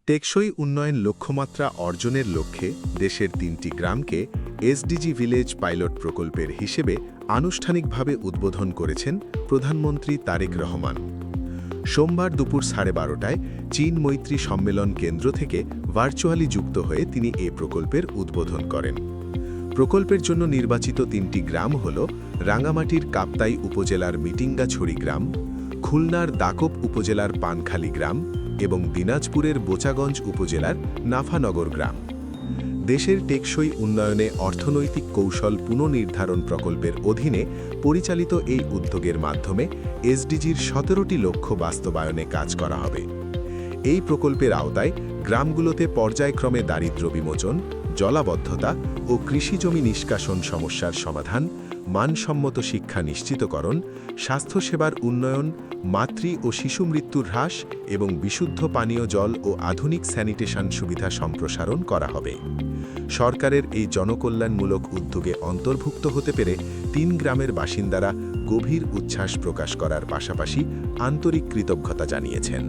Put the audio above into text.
টেকসই উন্নয়ন লক্ষ্যমাত্রা অর্জনের লক্ষ্যে দেশের ৩টি গ্রামকে এসডিজি ভিলেজ পাইলট প্রকল্পের হিসেবে আনুষ্ঠানিকভাবে উদ্বোধন করেছেন প্রধানমন্ত্রী তারেক রহমান। সোমবার দুপুর 12:30টায় চীন মৈত্রী সম্মেলন কেন্দ্র থেকে ভার্চুয়ালি যুক্ত হয়ে তিনি এ প্রকল্পের উদ্বোধন করেন। প্রকল্পের জন্য নির্বাচিত ৩টি গ্রাম হল রাঙ্গামাটির কাপ্তাই উপজেলার মিটিঙ্গাছড়ি গ্রাম, খুলনার দাকোপ উপজেলার পানখালী গ্রাম এবং দিনাজপুরের বোচাগঞ্জ উপজেলার নাফানগর গ্রাম। দেশের টেকসই উন্নয়নে অর্থনৈতিক কৌশল পুনর্নির্ধারণ প্রকল্পের অধীনে পরিচালিত এই উদ্যোগের মাধ্যমে এসডিজির 17টি লক্ষ্য বাস্তবায়নে কাজ করা হবে। এই প্রকল্পের আওতায় গ্রামগুলোতে পর্যায়ক্রমে দারিদ্র্য বিমোচন, জলাবদ্ধতা ও কৃষিজমি নিষ্কাশন সমস্যার সমাধান, মানসম্মত শিক্ষা নিশ্চিতকরণ, স্বাস্থ্যসেবার উন্নয়ন, মাতৃ ও শিশু মৃত্যুর হ্রাস এবং বিশুদ্ধ পানীয় জল ও আধুনিক স্যানিটেশন সুবিধা সম্প্রসারণ করা হবে। সরকারের এই জনকল্যাণমূলক উদ্যোগে অন্তর্ভুক্ত হতে পেরে ৩ গ্রামের বাসিন্দারা গভীর উচ্ছ্বাস প্রকাশ করার পাশাপাশি আন্তরিক কৃতজ্ঞতা জানিয়েছেন।